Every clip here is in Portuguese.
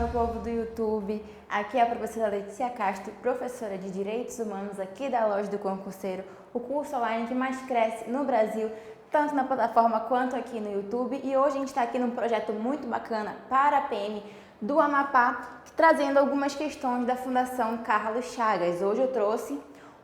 meu povo do YouTube. Aqui é a professora Letícia Castro, professora de Direitos Humanos aqui da Loja do Concurseiro, o curso online que mais cresce no Brasil, tanto na plataforma quanto aqui no YouTube. E hoje a gente está aqui num projeto muito bacana para a PM do Amapá, trazendo algumas questões da Fundação Carlos Chagas. Hoje eu trouxe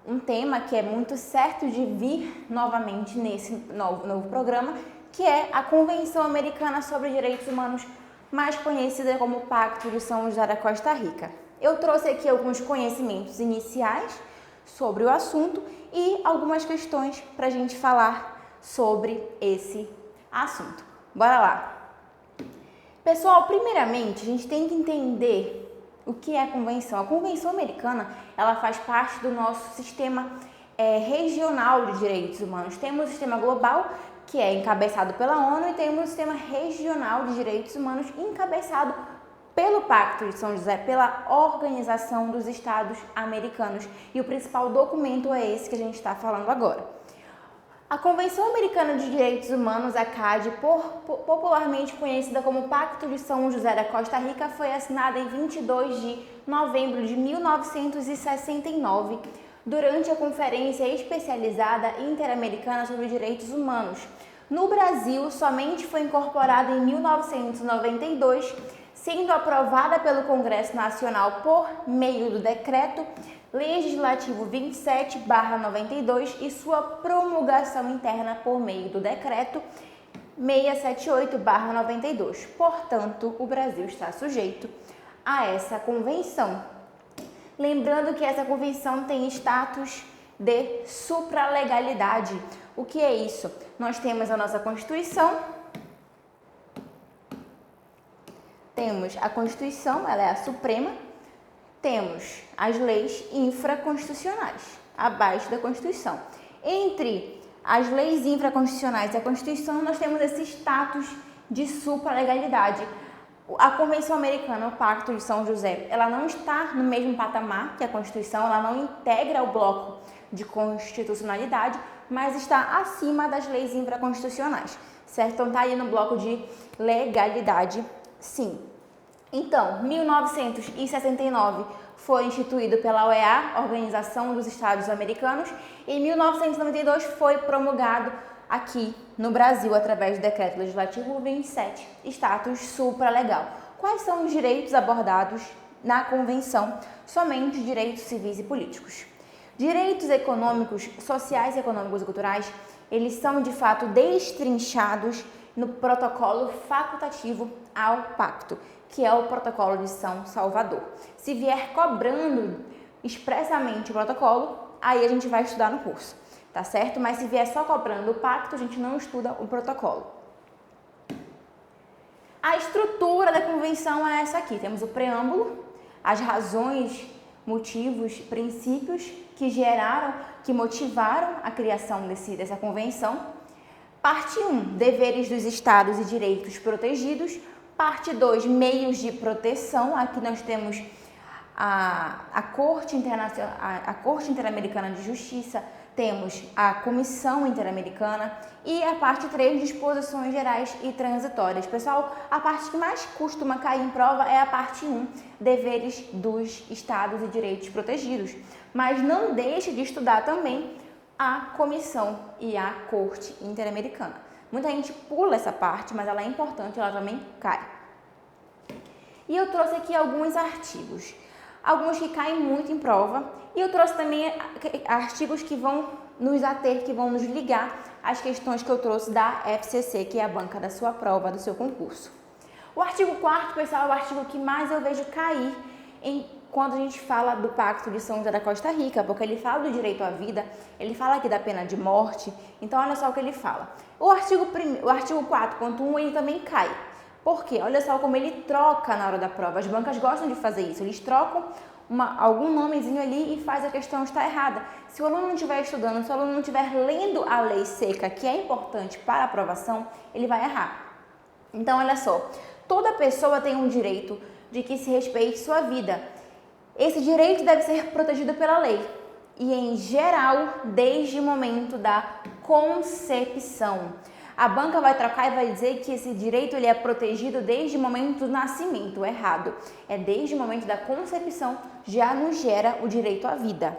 um tema que é muito certo de vir novamente nesse novo programa, que é a Convenção Americana sobre Direitos Humanos, mais conhecida como Pacto de São José da Costa Rica. Eu trouxe aqui alguns conhecimentos iniciais sobre o assunto e algumas questões para a gente falar sobre esse assunto. Bora lá! Pessoal, primeiramente, a gente tem que entender o que é a Convenção. A Convenção Americana, ela faz parte do nosso sistema regional de direitos humanos. Temos o sistema global, que é encabeçado pela ONU, e temos o sistema regional de direitos humanos, encabeçado pelo Pacto de São José, pela Organização dos Estados Americanos. E o principal documento é esse que a gente está falando agora. A Convenção Americana de Direitos Humanos, a CAD, popularmente conhecida como Pacto de São José da Costa Rica, foi assinada em 22 de novembro de 1969, durante a Conferência Especializada Interamericana sobre Direitos Humanos. No Brasil, somente foi incorporada em 1992, sendo aprovada pelo Congresso Nacional por meio do Decreto Legislativo 27/92 e sua promulgação interna por meio do Decreto 678/92. Portanto, o Brasil está sujeito a essa convenção. Lembrando que essa convenção tem status de supralegalidade. O que é isso? Nós temos a nossa Constituição. Temos a Constituição, ela é a suprema. Temos as leis infraconstitucionais, abaixo da Constituição. Entre as leis infraconstitucionais e a Constituição, nós temos esse status de supralegalidade. A Convenção Americana, o Pacto de São José, ela não está no mesmo patamar que a Constituição, ela não integra o bloco de constitucionalidade, mas está acima das leis infraconstitucionais, certo? Então, está ali no bloco de legalidade, sim. Então, 1969 foi instituído pela OEA, Organização dos Estados Americanos, e em 1992 foi promulgado aqui no Brasil, através do Decreto Legislativo 27, status supralegal. Quais são os direitos abordados na Convenção? Somente direitos civis e políticos. Direitos econômicos, sociais, econômicos e culturais, eles são de fato destrinchados no protocolo facultativo ao pacto, que é o Protocolo de São Salvador. Se vier cobrando expressamente o protocolo, aí a gente vai estudar no curso, tá certo? Mas se vier só cobrando o pacto, a gente não estuda o protocolo. A estrutura da convenção é essa aqui. Temos o preâmbulo, as razões, motivos, princípios que motivaram a criação dessa convenção. Parte 1, deveres dos estados e direitos protegidos. Parte 2, meios de proteção. Aqui nós temos a Corte Interamericana de Justiça, temos a Comissão Interamericana e a parte 3, disposições gerais e transitórias. Pessoal, a parte que mais costuma cair em prova é a parte 1, deveres dos estados e direitos protegidos. Mas não deixe de estudar também a Comissão e a Corte Interamericana. Muita gente pula essa parte, mas ela é importante, ela também cai. E eu trouxe aqui alguns artigos, alguns que caem muito em prova, e eu trouxe também artigos que vão nos ater, que vão nos ligar às questões que eu trouxe da FCC, que é a banca da sua prova, do seu concurso. O artigo 4º, pessoal, é o artigo que mais eu vejo cair quando a gente fala do Pacto de São José da Costa Rica, porque ele fala do direito à vida, ele fala aqui da pena de morte, então olha só o que ele fala. O artigo 4.1, ele também cai. Por quê? Olha só como ele troca na hora da prova. As bancas gostam de fazer isso, eles trocam algum nomezinho ali e faz a questão estar errada. Se o aluno não estiver estudando, se o aluno não estiver lendo a lei seca, que é importante para a aprovação, ele vai errar. Então, olha só, toda pessoa tem um direito de que se respeite sua vida. Esse direito deve ser protegido pela lei e, em geral, desde o momento da concepção. A banca vai trocar e vai dizer que esse direito ele é protegido desde o momento do nascimento. Errado. É desde o momento da concepção já nos gera o direito à vida.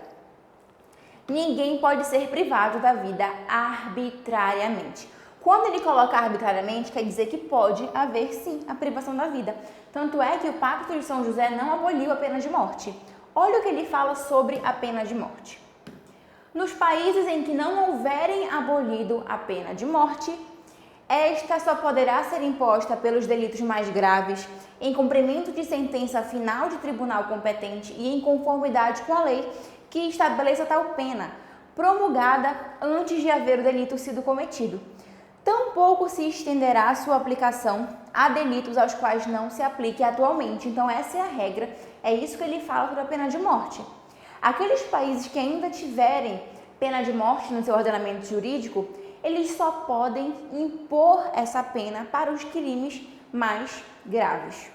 Ninguém pode ser privado da vida arbitrariamente. Quando ele coloca arbitrariamente, quer dizer que pode haver sim a privação da vida. Tanto é que o Pacto de São José não aboliu a pena de morte. Olha o que ele fala sobre a pena de morte. Nos países em que não houverem abolido a pena de morte, esta só poderá ser imposta pelos delitos mais graves, em cumprimento de sentença final de tribunal competente e em conformidade com a lei que estabeleça tal pena, promulgada antes de haver o delito sido cometido. Tampouco se estenderá a sua aplicação a delitos aos quais não se aplique atualmente. Então essa é a regra, é isso que ele fala sobre a pena de morte. Aqueles países que ainda tiverem pena de morte no seu ordenamento jurídico, eles só podem impor essa pena para os crimes mais graves,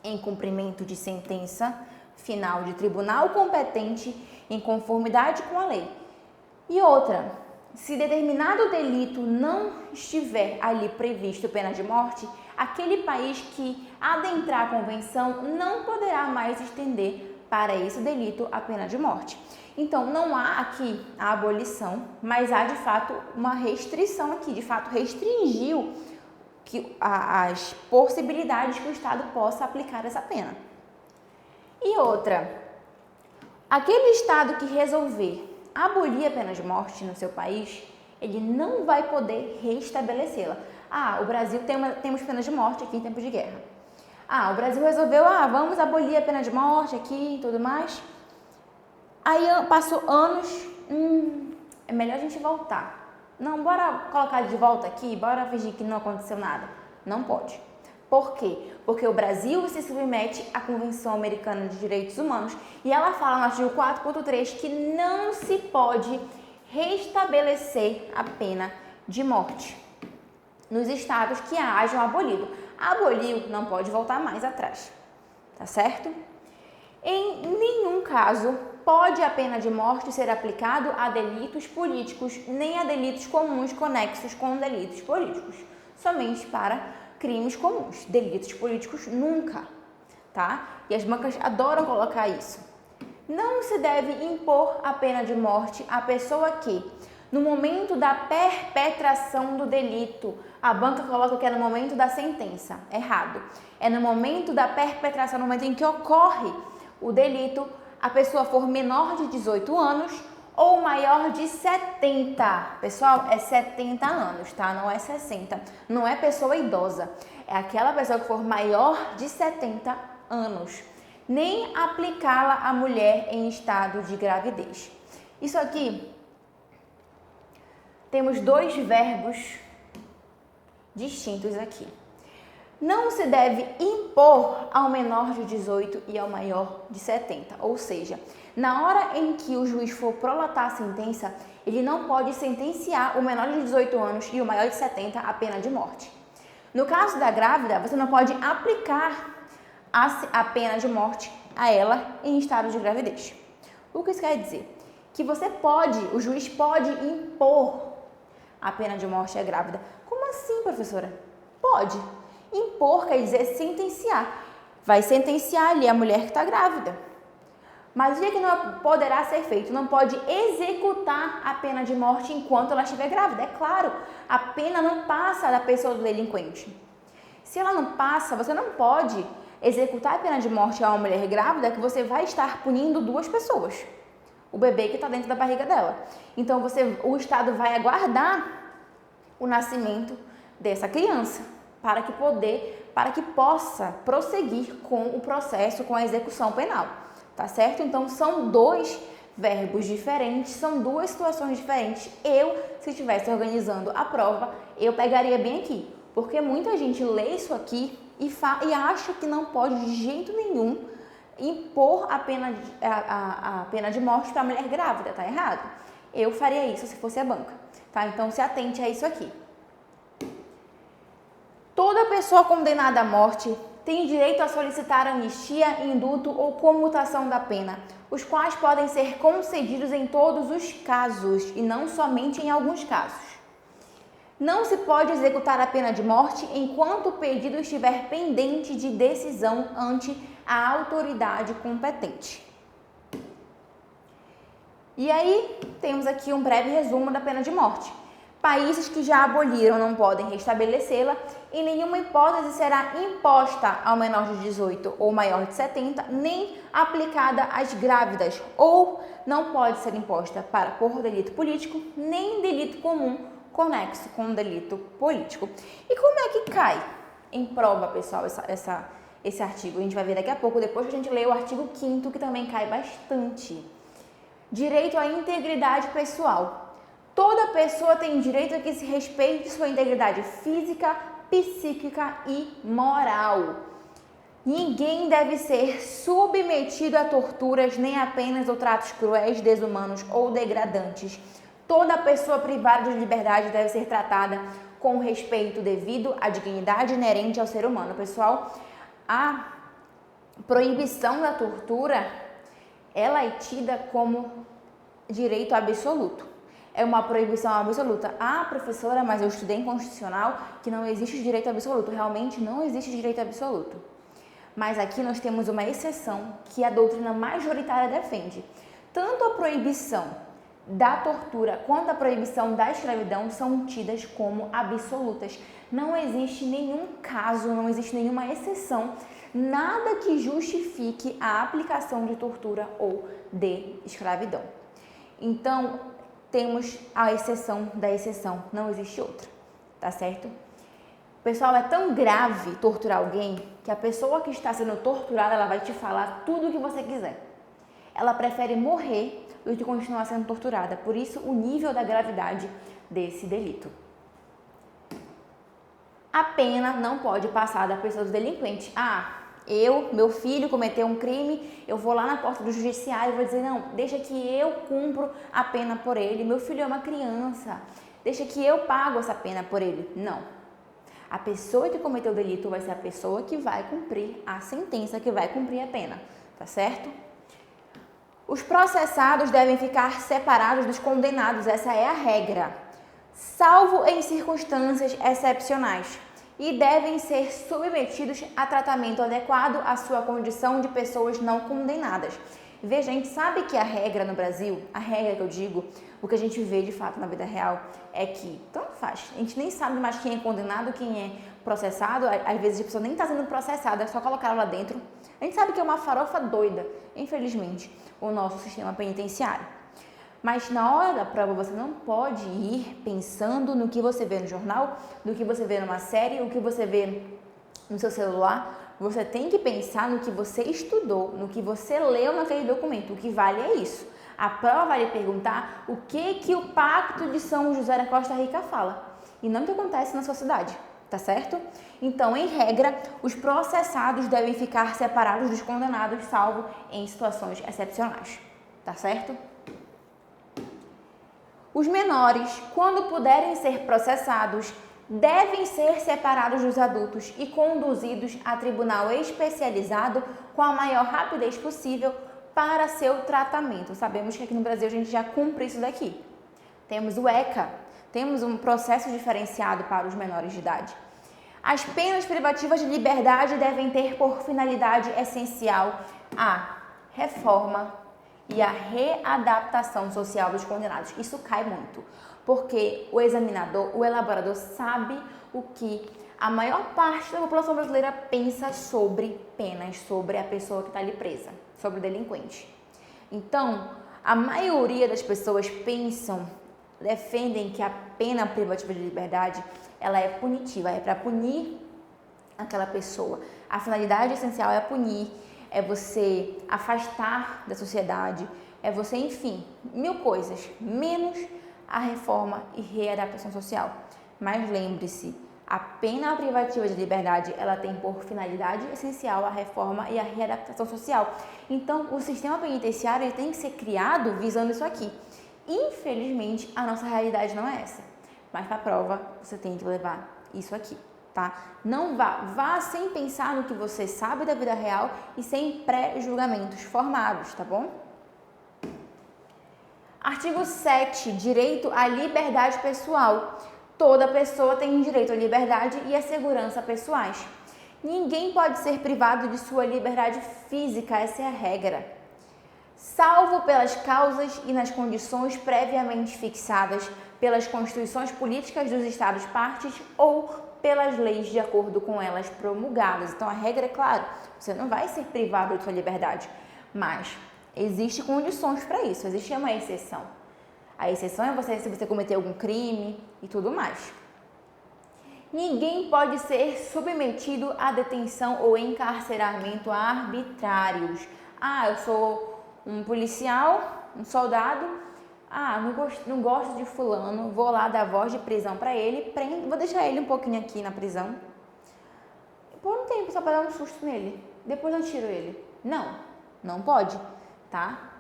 em cumprimento de sentença final de tribunal competente em conformidade com a lei. E outra, se determinado delito não estiver ali previsto pena de morte, aquele país que adentrar a convenção não poderá mais estender para esse delito a pena de morte. Então, não há aqui a abolição, mas há de fato uma restrição aqui, de fato restringiu as possibilidades que o Estado possa aplicar essa pena. E outra, aquele Estado que resolver abolir a pena de morte no seu país, ele não vai poder restabelecê-la. O Brasil temos pena de morte aqui em tempo de guerra. O Brasil resolveu, vamos abolir a pena de morte aqui e tudo mais. Aí passou anos, é melhor a gente voltar. Não, bora colocar de volta aqui, bora fingir que não aconteceu nada. Não pode. Por quê? Porque o Brasil se submete à Convenção Americana de Direitos Humanos e ela fala no artigo 4.3 que não se pode restabelecer a pena de morte nos estados que a hajam abolido. Aboliu, não pode voltar mais atrás, tá certo? Em nenhum caso pode a pena de morte ser aplicado a delitos políticos nem a delitos comuns conexos com delitos políticos, somente para crimes comuns, delitos políticos nunca, tá? E as bancas adoram colocar isso. Não se deve impor a pena de morte à pessoa que, no momento da perpetração do delito, a banca coloca que é no momento da sentença. Errado. É no momento da perpetração, no momento em que ocorre o delito, a pessoa for menor de 18 anos ou maior de 70. Pessoal, é 70 anos, tá? Não é 60. Não é pessoa idosa. É aquela pessoa que for maior de 70 anos. Nem aplicá-la à mulher em estado de gravidez. Isso aqui, temos dois verbos distintos aqui. Não se deve impor ao menor de 18 e ao maior de 70. Ou seja, na hora em que o juiz for prolatar a sentença, ele não pode sentenciar o menor de 18 anos e o maior de 70 a pena de morte. No caso da grávida, você não pode aplicar a pena de morte a ela em estado de gravidez. O que isso quer dizer? Que o juiz pode impor a pena de morte à grávida. Como assim, professora? Pode. Impor quer dizer sentenciar. Vai sentenciar ali a mulher que está grávida. Mas o que não poderá ser feito? Não pode executar a pena de morte enquanto ela estiver grávida. É claro, a pena não passa da pessoa do delinquente. Se ela não passa, você não pode executar a pena de morte a uma mulher grávida, que você vai estar punindo duas pessoas. O bebê que está dentro da barriga dela. Então, o Estado vai aguardar o nascimento dessa criança para que possa prosseguir com o processo, com a execução penal, tá certo? Então, são dois verbos diferentes, são duas situações diferentes. Se estivesse organizando a prova, eu pegaria bem aqui, porque muita gente lê isso aqui e acha que não pode de jeito nenhum impor a pena de morte para a mulher grávida, tá errado? Eu faria isso se fosse a banca, tá? Então, se atente a isso aqui. Toda pessoa condenada à morte tem direito a solicitar anistia, indulto ou comutação da pena, os quais podem ser concedidos em todos os casos e não somente em alguns casos. Não se pode executar a pena de morte enquanto o pedido estiver pendente de decisão ante a autoridade competente. E aí, temos aqui um breve resumo da pena de morte. Países que já aboliram não podem restabelecê-la e nenhuma hipótese será imposta ao menor de 18 ou maior de 70, nem aplicada às grávidas, ou não pode ser imposta por delito político, nem delito comum conexo com um delito político. E como é que cai em prova, pessoal, esse artigo? A gente vai ver daqui a pouco, depois que a gente lê o artigo 5º, que também cai bastante. Direito à integridade pessoal. Toda pessoa tem direito a que se respeite sua integridade física, psíquica e moral. Ninguém deve ser submetido a torturas, nem a penas ou tratos cruéis, desumanos ou degradantes. Toda pessoa privada de liberdade deve ser tratada com respeito devido à dignidade inerente ao ser humano. Pessoal, a proibição da tortura, ela é tida como direito absoluto. É uma proibição absoluta. Ah, professora, mas eu estudei em constitucional que não existe direito absoluto. Realmente não existe direito absoluto. Mas aqui nós temos uma exceção que a doutrina majoritária defende. Tanto a proibição da tortura quanto a proibição da escravidão são tidas como absolutas. Não existe nenhum caso, não existe nenhuma exceção, nada que justifique a aplicação de tortura ou de escravidão. Então, temos a exceção da exceção, não existe outra, tá certo? Pessoal, é tão grave torturar alguém que a pessoa que está sendo torturada, ela vai te falar tudo o que você quiser. Ela prefere morrer do que continuar sendo torturada, por isso o nível da gravidade desse delito. A pena não pode passar da pessoa do delinquente. Meu filho cometeu um crime, eu vou lá na porta do judiciário e vou dizer, não, deixa que eu cumpro a pena por ele, meu filho é uma criança, deixa que eu pago essa pena por ele. Não. A pessoa que cometeu o delito vai ser a pessoa que vai cumprir a sentença, que vai cumprir a pena, tá certo? Os processados devem ficar separados dos condenados, essa é a regra, salvo em circunstâncias excepcionais, e devem ser submetidos a tratamento adequado à sua condição de pessoas não condenadas. Veja, a gente sabe que a regra no Brasil, a regra que eu digo, o que a gente vê de fato na vida real é que, tanto faz, a gente nem sabe mais quem é condenado, quem é processado, às vezes a pessoa nem está sendo processada, é só colocar ela lá dentro. A gente sabe que é uma farofa doida, infelizmente, o nosso sistema penitenciário. Mas na hora da prova você não pode ir pensando no que você vê no jornal, no que você vê numa série, o que você vê no seu celular. Você tem que pensar no que você estudou, no que você leu naquele documento. O que vale é isso. A prova vai lhe perguntar o que o Pacto de São José da Costa Rica fala e não o que acontece na sua cidade, tá certo? Então, em regra, os processados devem ficar separados dos condenados, salvo em situações excepcionais, tá certo? Os menores, quando puderem ser processados, devem ser separados dos adultos e conduzidos a tribunal especializado com a maior rapidez possível para seu tratamento. Sabemos que aqui no Brasil a gente já cumpre isso daqui. Temos o ECA, temos um processo diferenciado para os menores de idade. As penas privativas de liberdade devem ter por finalidade essencial a reforma e a readaptação social dos condenados. Isso cai muito, porque o examinador, o elaborador sabe o que a maior parte da população brasileira pensa sobre penas, sobre a pessoa que está ali presa, sobre o delinquente. Então, a maioria das pessoas defendem que a pena privativa de liberdade, ela é punitiva, é para punir aquela pessoa. A finalidade essencial é punir, é você afastar da sociedade, é você, enfim, 1000 coisas, menos a reforma e readaptação social. Mas lembre-se, a pena privativa de liberdade, ela tem por finalidade essencial a reforma e a readaptação social. Então, o sistema penitenciário ele tem que ser criado visando isso aqui. Infelizmente, a nossa realidade não é essa. Mas para a prova, você tem que levar isso aqui. Tá? Não vá sem pensar no que você sabe da vida real e sem pré-julgamentos formados, tá bom? Artigo 7, direito à liberdade pessoal. toda pessoa tem direito à liberdade e à segurança pessoais. Ninguém pode ser privado de sua liberdade física, essa é a regra, salvo pelas causas e nas condições previamente fixadas pelas constituições políticas dos Estados partes ou pelas leis de acordo com elas promulgadas. Então a regra é clara, você não vai ser privado de sua liberdade, mas existem condições para isso, existe uma exceção. A exceção é se você cometer algum crime e tudo mais. Ninguém pode ser submetido à detenção ou encarceramento arbitrários. Eu sou um policial, um soldado, não gosto de fulano, vou lá dar voz de prisão para ele, vou deixar ele um pouquinho aqui na prisão, por um tempo só para dar um susto nele, depois eu tiro ele. Não pode, tá?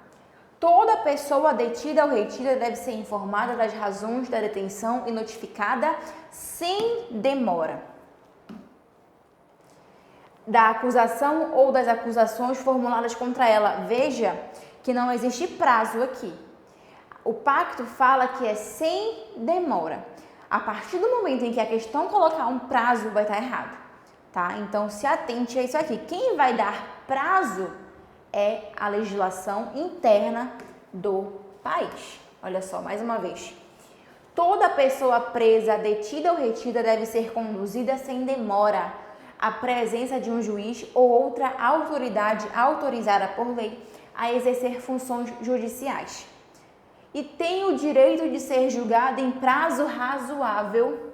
Toda pessoa detida ou retida deve ser informada das razões da detenção e notificada sem demora da acusação ou das acusações formuladas contra ela. Veja que não existe prazo aqui. O pacto fala que é sem demora. A partir do momento em que a questão colocar um prazo, vai estar errado, tá? Então, se atente a isso aqui. Quem vai dar prazo é a legislação interna do país. Olha só, mais uma vez. Toda pessoa presa, detida ou retida deve ser conduzida sem demora à presença de um juiz ou outra autoridade autorizada por lei a exercer funções judiciais. E tem o direito de ser julgada em prazo razoável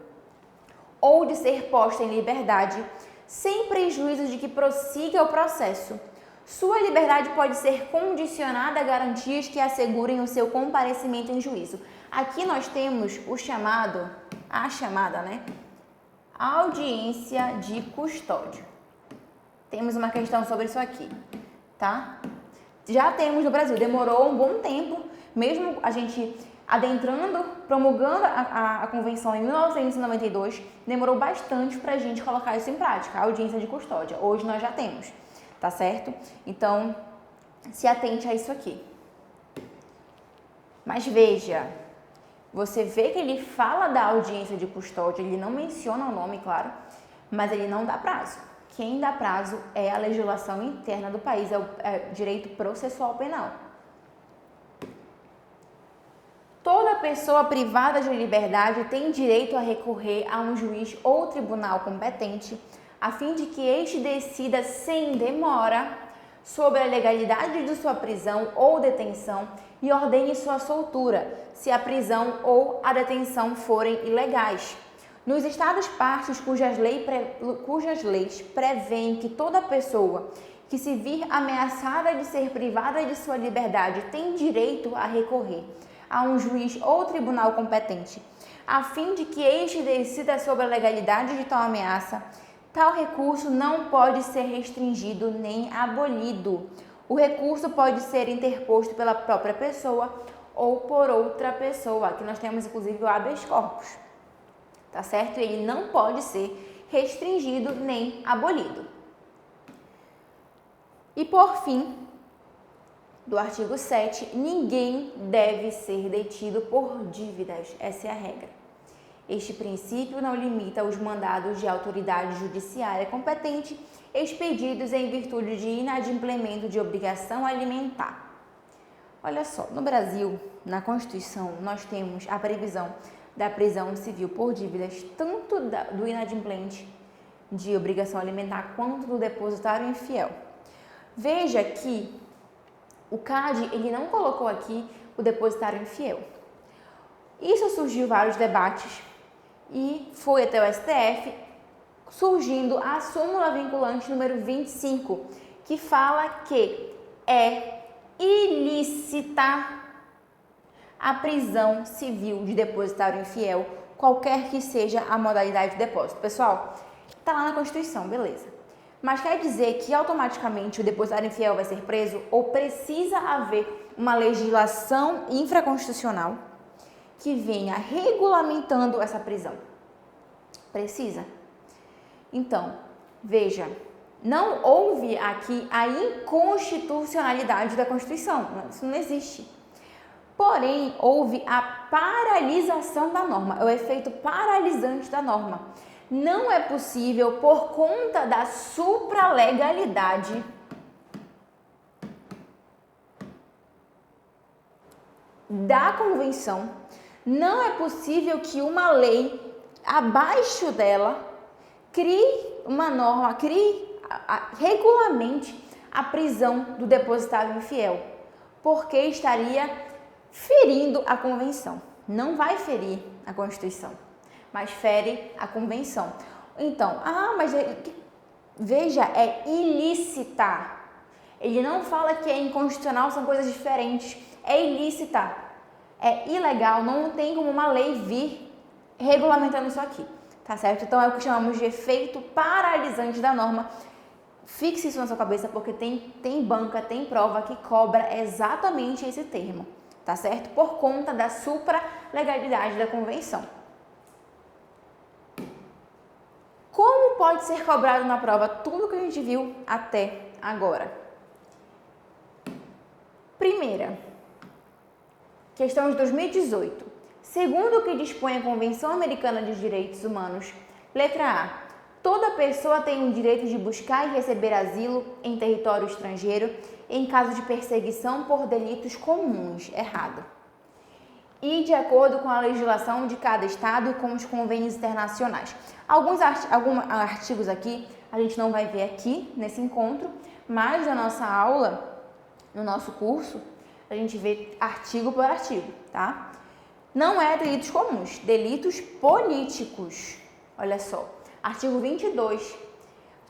ou de ser posta em liberdade, sem prejuízo de que prossiga o processo. Sua liberdade pode ser condicionada a garantias que assegurem o seu comparecimento em juízo. Aqui nós temos a chamada, audiência de custódia. Temos uma questão sobre isso aqui, tá? Já temos no Brasil, demorou um bom tempo, mesmo a gente promulgando a convenção em 1992, demorou bastante para a gente colocar isso em prática, a audiência de custódia. Hoje nós já temos. Tá certo? Então, se atente a isso aqui. Mas veja, você vê que ele fala da audiência de custódia, ele não menciona o nome, claro, mas ele não dá prazo. Quem dá prazo é a legislação interna do país, é o direito processual penal. Toda pessoa privada de liberdade tem direito a recorrer a um juiz ou tribunal competente a fim de que este decida sem demora sobre a legalidade de sua prisão ou detenção e ordene sua soltura, se a prisão ou a detenção forem ilegais. Nos Estados partes cujas leis prevêem que toda pessoa que se vir ameaçada de ser privada de sua liberdade tem direito a recorrer a um juiz ou tribunal competente, a fim de que este decida sobre a legalidade de tal ameaça, tal recurso não pode ser restringido nem abolido. O recurso pode ser interposto pela própria pessoa ou por outra pessoa. Aqui nós temos, inclusive, o habeas corpus. Tá certo? Ele não pode ser restringido nem abolido. E, por fim, do artigo 7, ninguém deve ser detido por dívidas. Essa é a regra. Este princípio não limita os mandados de autoridade judiciária competente expedidos em virtude de inadimplemento de obrigação alimentar. Olha só, no Brasil, na Constituição, nós temos a previsão da prisão civil por dívidas, tanto do inadimplente de obrigação alimentar quanto do depositário infiel. Veja que o CAD, ele não colocou aqui o depositário infiel. Isso surgiu vários debates e foi até o STF, surgindo a súmula vinculante número 25, que fala que é ilícita a prisão civil de depositário infiel, qualquer que seja a modalidade de depósito. Pessoal, tá lá na Constituição, beleza. Mas quer dizer que automaticamente o depositário infiel vai ser preso ou precisa haver uma legislação infraconstitucional que venha regulamentando essa prisão? Precisa. Então, veja, não houve aqui a inconstitucionalidade da Constituição, isso não existe. Porém, houve a paralisação da norma, é o efeito paralisante da norma. Não é possível, por conta da supralegalidade, da convenção, não é possível que uma lei abaixo dela crie uma norma, regulamente a prisão do depositário infiel, porque estaria ferindo a convenção. Não vai ferir a Constituição, mas fere a convenção. Então, mas veja, é ilícita. Ele não fala que é inconstitucional, são coisas diferentes. É ilícita, é ilegal, não tem como uma lei vir regulamentando isso aqui, tá certo? Então é o que chamamos de efeito paralisante da norma. Fixe isso na sua cabeça, porque tem banca, tem prova que cobra exatamente esse termo, tá certo? Por conta da supralegalidade da convenção. Como pode ser cobrado na prova tudo que a gente viu até agora? Primeira, questão de 2018. Segundo o que dispõe a Convenção Americana de Direitos Humanos, letra A, toda pessoa tem o direito de buscar e receber asilo em território estrangeiro em caso de perseguição por delitos comuns. Errado. E de acordo com a legislação de cada estado e com os convênios internacionais. Alguns artigos aqui a gente não vai ver aqui nesse encontro, mas na nossa aula, no nosso curso, a gente vê artigo por artigo, tá? Não é delitos comuns, delitos políticos. Olha só, artigo 22.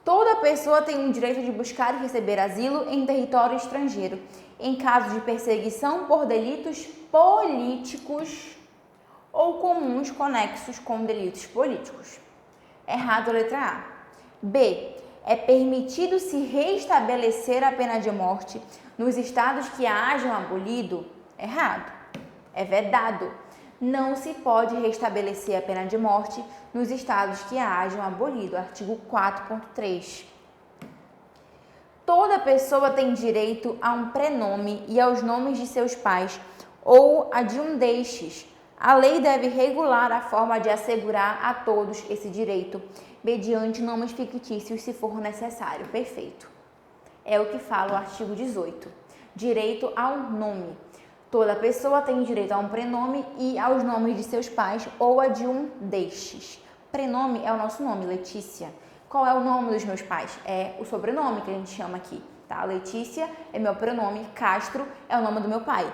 Toda pessoa tem o direito de buscar e receber asilo em território estrangeiro, em caso de perseguição por delitos políticos ou comuns conexos com delitos políticos. Errado, letra A. B. É permitido se restabelecer a pena de morte nos estados que a hajam abolido? Errado. É vedado. Não se pode restabelecer a pena de morte nos estados que a hajam abolido. Artigo 4.3. Toda pessoa tem direito a um prenome e aos nomes de seus pais ou a de um destes. A lei deve regular a forma de assegurar a todos esse direito, mediante nomes fictícios, se for necessário. Perfeito. É o que fala o artigo 18. Direito ao nome. Toda pessoa tem direito a um prenome e aos nomes de seus pais ou a de um destes. Prenome é o nosso nome, Letícia. Qual é o nome dos meus pais? É o sobrenome que a gente chama aqui, tá? Letícia é meu prenome, Castro é o nome do meu pai.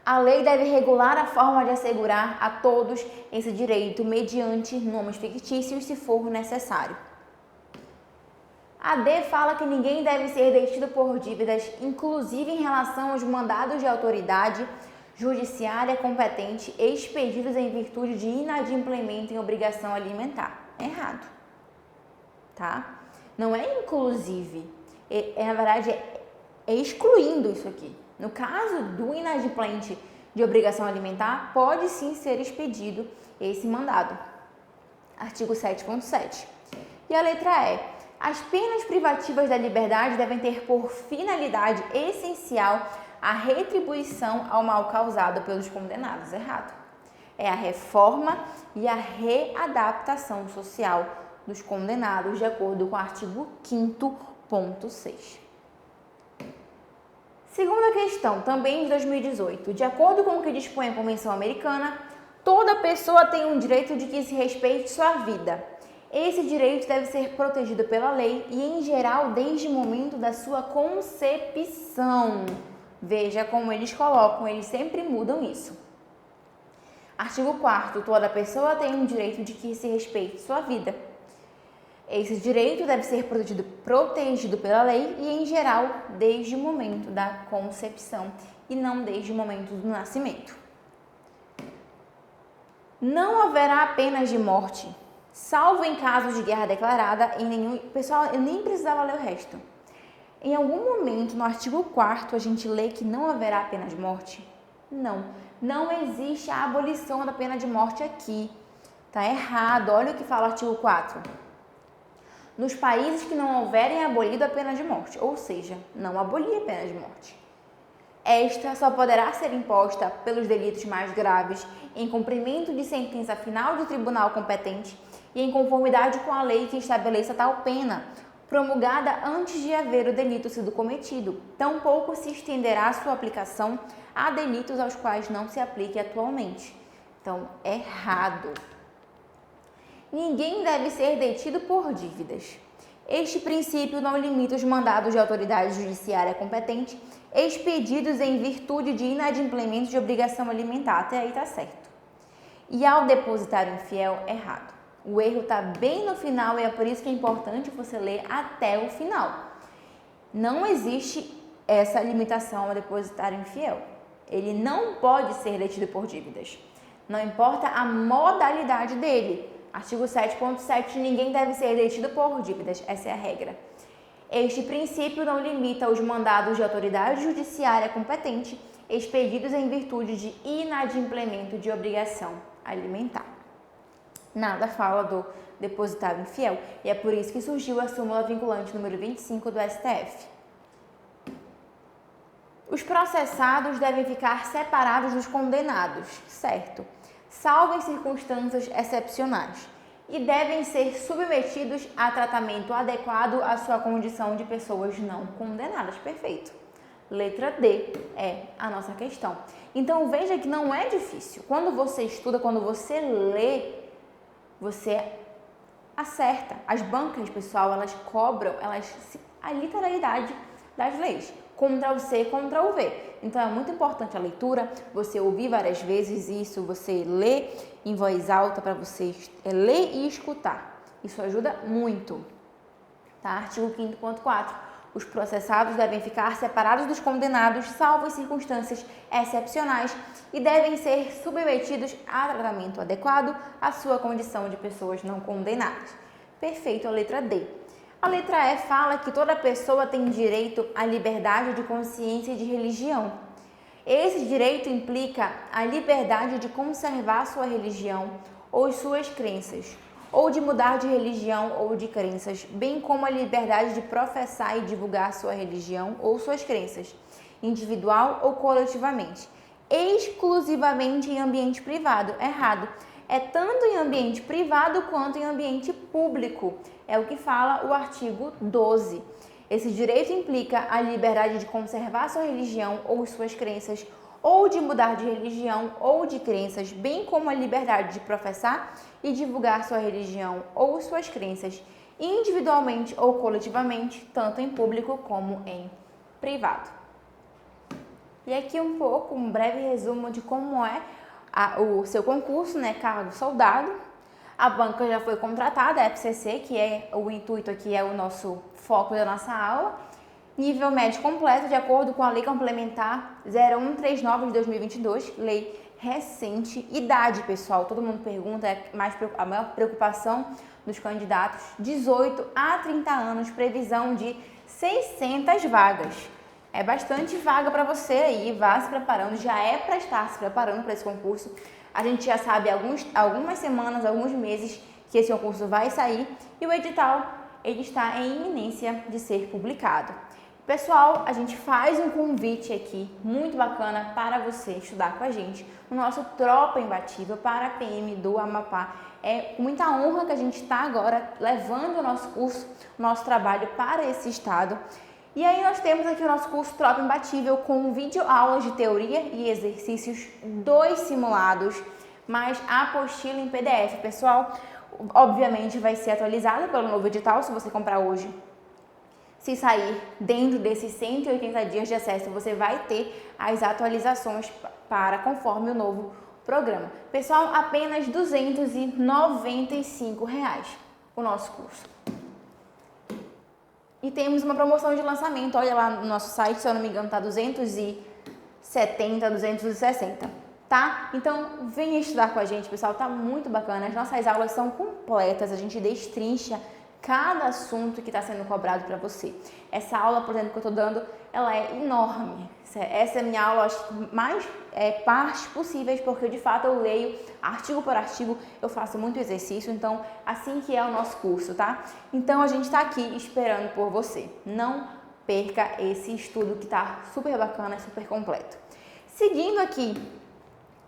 A lei deve regular a forma de assegurar a todos esse direito mediante nomes fictícios, se for necessário. A D fala que ninguém deve ser detido por dívidas, inclusive em relação aos mandados de autoridade judiciária competente expedidos em virtude de inadimplemento em obrigação alimentar. Errado, tá? Não é inclusive, na verdade é excluindo isso aqui. No caso do inadimplente de obrigação alimentar, pode sim ser expedido esse mandado. Artigo 7.7. E a letra E. As penas privativas da liberdade devem ter por finalidade essencial a retribuição ao mal causado pelos condenados. Errado. É a reforma e a readaptação social dos condenados, de acordo com o artigo 5º.6. Segunda questão, também de 2018. De acordo com o que dispõe a Convenção Americana, toda pessoa tem um direito de que se respeite sua vida. Esse direito deve ser protegido pela lei e, em geral, desde o momento da sua concepção. Veja como eles colocam, eles sempre mudam isso. Artigo 4º. Toda pessoa tem um direito de que se respeite sua vida. Esse direito deve ser protegido pela lei e, em geral, desde o momento da concepção e não desde o momento do nascimento. Não haverá penas de morte, salvo em casos de guerra declarada em nenhum... Pessoal, eu nem precisava ler o resto. Em algum momento, no artigo 4º, a gente lê que não haverá pena de morte? Não existe a abolição da pena de morte aqui. Tá errado, olha o que fala o artigo 4º. Nos países que não houverem abolido a pena de morte, ou seja, não abolir a pena de morte. Esta só poderá ser imposta pelos delitos mais graves em cumprimento de sentença final de tribunal competente e em conformidade com a lei que estabeleça tal pena, promulgada antes de haver o delito sido cometido. Tampouco se estenderá sua aplicação a delitos aos quais não se aplique atualmente. Então, errado. Ninguém deve ser detido por dívidas. Este princípio não limita os mandados de autoridade judiciária competente expedidos em virtude de inadimplemento de obrigação alimentar. Até aí está certo. E ao depositário infiel, errado. O erro está bem no final e é por isso que é importante você ler até o final. Não existe essa limitação ao depositário infiel. Ele não pode ser detido por dívidas. Não importa a modalidade dele. Artigo 7.7, ninguém deve ser detido por dívidas. Essa é a regra. Este princípio não limita os mandados de autoridade judiciária competente expedidos em virtude de inadimplemento de obrigação alimentar. Nada fala do depositário infiel e é por isso que surgiu a súmula vinculante número 25 do STF. Os processados devem ficar separados dos condenados, certo? Salvo em circunstâncias excepcionais, e devem ser submetidos a tratamento adequado à sua condição de pessoas não condenadas. Perfeito. Letra D é a nossa questão. Então veja que não é difícil. Quando você estuda, quando você lê, você acerta. As bancas, pessoal, elas cobram a literalidade das leis. Ctrl+C, Ctrl+V. Então é muito importante a leitura, você ouvir várias vezes isso, você ler em voz alta para você ler e escutar. Isso ajuda muito. Tá? Artigo 5º.4. Os processados devem ficar separados dos condenados, salvo em circunstâncias excepcionais, e devem ser submetidos a tratamento adequado à sua condição de pessoas não condenadas. Perfeito, a letra D. A letra E fala que toda pessoa tem direito à liberdade de consciência e de religião. Esse direito implica a liberdade de conservar sua religião ou suas crenças, ou de mudar de religião ou de crenças, bem como a liberdade de professar e divulgar sua religião ou suas crenças, individual ou coletivamente, exclusivamente em ambiente privado. Errado. É tanto em ambiente privado quanto em ambiente público. É o que fala o artigo 12. Esse direito implica a liberdade de conservar sua religião ou suas crenças, ou de mudar de religião ou de crenças, bem como a liberdade de professar e divulgar sua religião ou suas crenças, individualmente ou coletivamente, tanto em público como em privado. E aqui um breve resumo de como é o seu concurso, né, cargo soldado. A banca já foi contratada, a FCC, que é o intuito aqui, é o nosso foco da nossa aula. Nível médio completo, de acordo com a Lei Complementar 0139 de 2022, lei recente. Idade, pessoal, todo mundo pergunta, a maior preocupação dos candidatos, 18 a 30 anos, previsão de 600 vagas. É bastante vaga para você aí, vá se preparando, já é para estar se preparando para esse concurso. A gente já sabe algumas semanas, alguns meses que esse concurso vai sair e o edital ele está em iminência de ser publicado. Pessoal, a gente faz um convite aqui muito bacana para você estudar com a gente no nosso Tropa Imbatível para a PM do Amapá. É muita honra que a gente está agora levando o nosso curso, o nosso trabalho para esse estado. E aí nós temos aqui o nosso curso Tropa Imbatível com videoaulas de teoria e exercícios, 2 simulados, mais a apostila em PDF. Pessoal, obviamente vai ser atualizada pelo novo edital, se você comprar hoje. Se sair dentro desses 180 dias de acesso, você vai ter as atualizações para conforme o novo programa. Pessoal, apenas R$ 295 o nosso curso. E temos uma promoção de lançamento, olha lá no nosso site, se eu não me engano, tá 270, 260, tá? Então, venha estudar com a gente, pessoal, tá muito bacana. As nossas aulas são completas, a gente destrincha cada assunto que está sendo cobrado para você. Essa aula, por exemplo, que eu estou dando, ela é enorme. Essa é a minha aula, acho que mais partes possíveis, porque de fato eu leio artigo por artigo, eu faço muito exercício, então assim que é o nosso curso, tá? Então a gente está aqui esperando por você. Não perca esse estudo que está super bacana e super completo. Seguindo aqui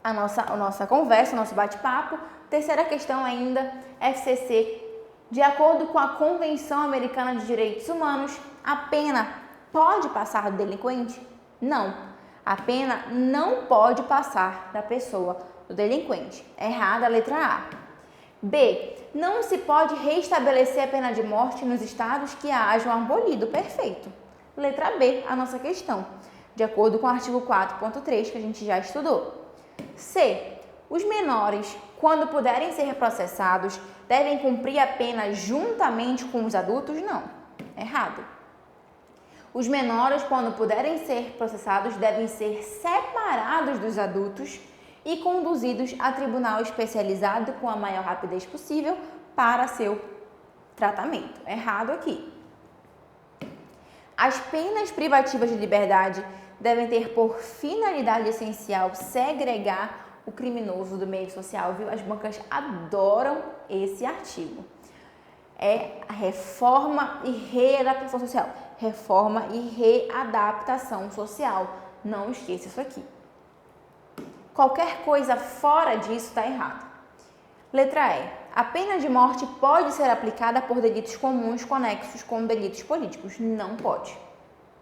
a nossa conversa, o nosso bate-papo, terceira questão ainda, FCC. De acordo com a Convenção Americana de Direitos Humanos, a pena pode passar do delinquente? Não. A pena não pode passar da pessoa, do delinquente. Errada a letra A. B. Não se pode restabelecer a pena de morte nos estados que a hajam abolido. Perfeito. Letra B, a nossa questão. De acordo com o artigo 4.3 que a gente já estudou. C. Os menores, quando puderem ser processados, devem cumprir a pena juntamente com os adultos? Não. Errado. Os menores, quando puderem ser processados, devem ser separados dos adultos e conduzidos a tribunal especializado com a maior rapidez possível para seu tratamento. Errado aqui. As penas privativas de liberdade devem ter por finalidade essencial segregar o criminoso do meio social, viu? As bancas adoram esse artigo. É a reforma e readaptação social. Reforma e readaptação social. Não esqueça isso aqui. Qualquer coisa fora disso está errado. Letra E. A pena de morte pode ser aplicada por delitos comuns conexos com delitos políticos? Não pode.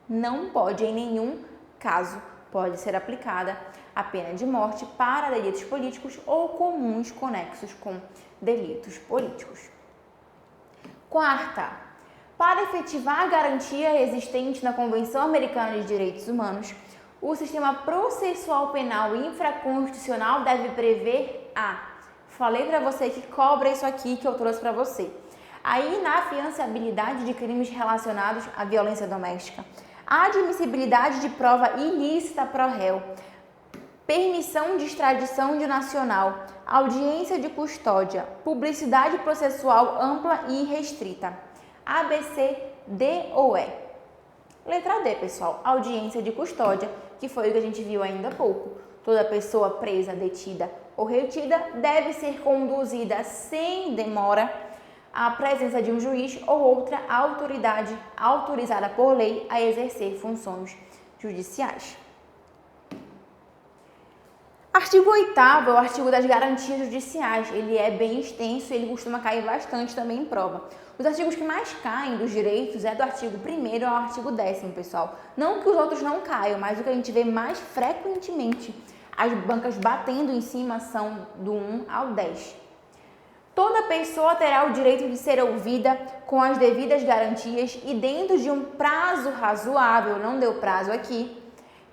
Não pode, em nenhum caso, pode ser aplicada a pena de morte para delitos políticos ou comuns conexos com delitos políticos. Quarta, para efetivar a garantia existente na Convenção Americana de Direitos Humanos, o sistema processual penal infraconstitucional deve prever falei para você que cobra isso aqui que eu trouxe para você. A inafiançabilidade de crimes relacionados à violência doméstica, a admissibilidade de prova ilícita pro réu, permissão de extradição de nacional, audiência de custódia, publicidade processual ampla e restrita. A, B, C, D ou E? Letra D, pessoal, audiência de custódia, que foi o que a gente viu ainda há pouco. Toda pessoa presa, detida ou retida deve ser conduzida sem demora à presença de um juiz ou outra autoridade autorizada por lei a exercer funções judiciais. Artigo 8º é o artigo das garantias judiciais. Ele é bem extenso e ele costuma cair bastante também em prova. Os artigos que mais caem dos direitos é do artigo 1º ao artigo 10º, pessoal. Não que os outros não caiam, mas o que a gente vê mais frequentemente, as bancas batendo em cima, são do 1 ao 10. Toda pessoa terá o direito de ser ouvida com as devidas garantias e dentro de um prazo razoável, não deu prazo aqui,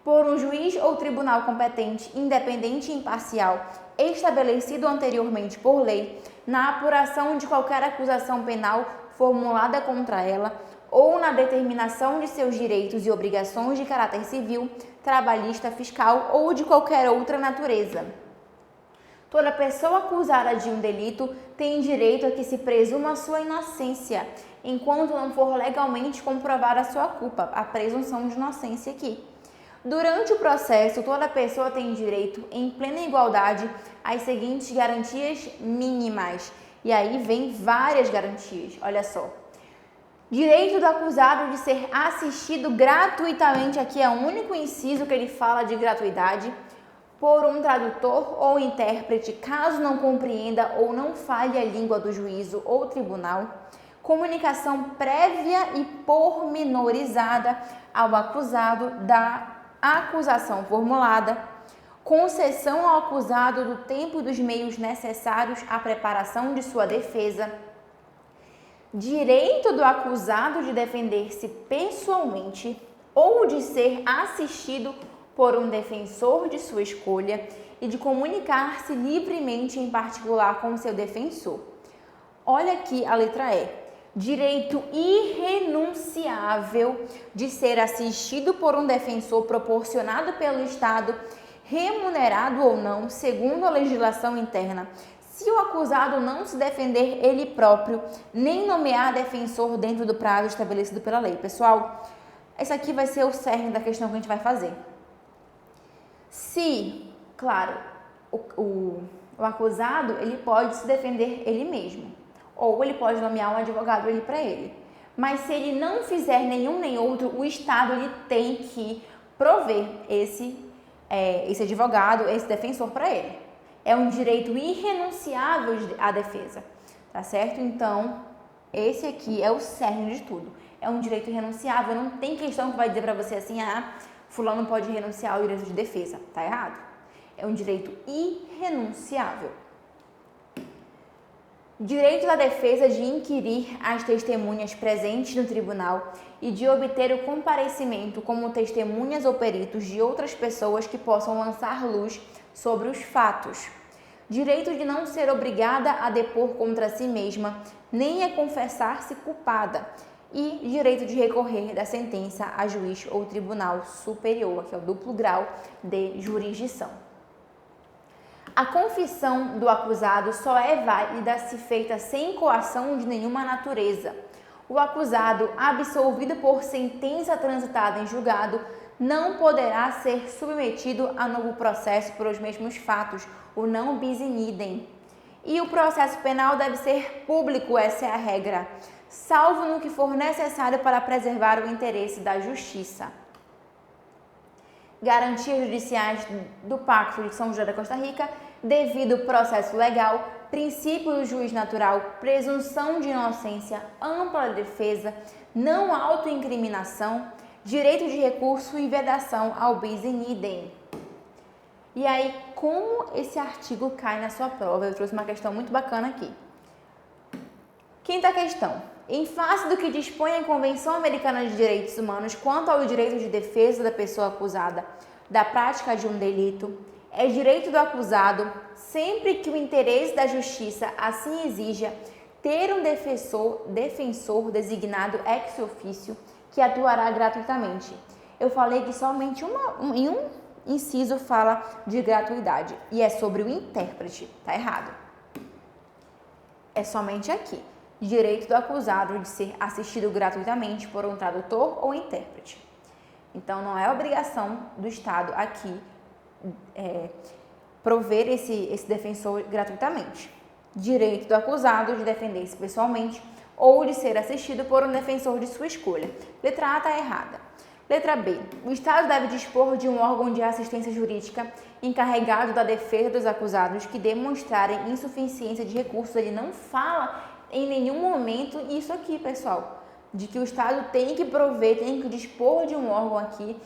por um juiz ou tribunal competente, independente e imparcial, estabelecido anteriormente por lei, na apuração de qualquer acusação penal formulada contra ela ou na determinação de seus direitos e obrigações de caráter civil, trabalhista, fiscal ou de qualquer outra natureza. Toda pessoa acusada de um delito tem direito a que se presuma sua inocência, enquanto não for legalmente comprovada a sua culpa, a presunção de inocência aqui. Durante o processo, toda pessoa tem direito, em plena igualdade, às seguintes garantias mínimas. E aí vem várias garantias, olha só. Direito do acusado de ser assistido gratuitamente, aqui é o único inciso que ele fala de gratuidade, por um tradutor ou intérprete, caso não compreenda ou não fale a língua do juízo ou tribunal. Comunicação prévia e pormenorizada ao acusado da acusação formulada, concessão ao acusado do tempo e dos meios necessários à preparação de sua defesa, direito do acusado de defender-se pessoalmente ou de ser assistido por um defensor de sua escolha e de comunicar-se livremente em particular com seu defensor. Olha aqui a letra E. Direito irrenunciável de ser assistido por um defensor proporcionado pelo Estado, remunerado ou não, segundo a legislação interna, se o acusado não se defender ele próprio, nem nomear defensor dentro do prazo estabelecido pela lei. Pessoal, esse aqui vai ser o cerne da questão que a gente vai fazer. Se, claro, o acusado ele pode se defender ele mesmo, ou ele pode nomear um advogado para ele. Mas se ele não fizer nenhum nem outro, o Estado ele tem que prover esse advogado, esse defensor para ele. É um direito irrenunciável à defesa, tá certo? Então, esse aqui é o cerne de tudo. É um direito irrenunciável, não tem questão que vai dizer para você assim, fulano pode renunciar ao direito de defesa. Tá errado. É um direito irrenunciável. Direito da defesa de inquirir as testemunhas presentes no tribunal e de obter o comparecimento como testemunhas ou peritos de outras pessoas que possam lançar luz sobre os fatos. Direito de não ser obrigada a depor contra si mesma, nem a confessar-se culpada. E direito de recorrer da sentença a juiz ou tribunal superior, que é o duplo grau de jurisdição. A confissão do acusado só é válida se feita sem coação de nenhuma natureza. O acusado, absolvido por sentença transitada em julgado, não poderá ser submetido a novo processo por os mesmos fatos, o não bis in idem. E o processo penal deve ser público, essa é a regra, salvo no que for necessário para preservar o interesse da justiça. Garantias judiciais do Pacto de São José da Costa Rica, devido processo legal, princípio do juiz natural, presunção de inocência, ampla defesa, não autoincriminação, direito de recurso e vedação ao bis in idem. E aí, como esse artigo cai na sua prova? Eu trouxe uma questão muito bacana aqui. Quinta questão. Em face do que dispõe a Convenção Americana de Direitos Humanos quanto ao direito de defesa da pessoa acusada da prática de um delito, é direito do acusado, sempre que o interesse da justiça assim exija, ter um defensor designado ex officio que atuará gratuitamente. Eu falei que somente em um inciso fala de gratuidade e é sobre o intérprete, tá errado. É somente aqui. Direito do acusado de ser assistido gratuitamente por um tradutor ou intérprete. Então, não é obrigação do Estado aqui prover esse defensor gratuitamente. Direito do acusado de defender-se pessoalmente ou de ser assistido por um defensor de sua escolha. Letra A está errada. Letra B. O Estado deve dispor de um órgão de assistência jurídica encarregado da defesa dos acusados que demonstrarem insuficiência de recursos. Ele não fala em nenhum momento isso aqui, pessoal, de que o Estado tem que prover, tem que dispor de um órgão aqui.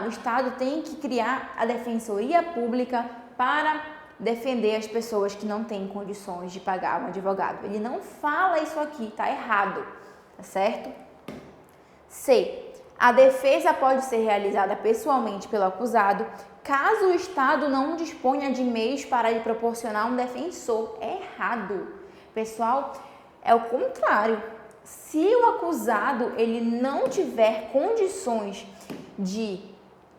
O Estado tem que criar a defensoria pública para defender as pessoas que não têm condições de pagar um advogado. Ele não fala isso aqui, tá errado, tá certo? C. A defesa pode ser realizada pessoalmente pelo acusado, caso o Estado não disponha de meios para lhe proporcionar um defensor. É errado. Pessoal, é o contrário. Se o acusado ele não tiver condições de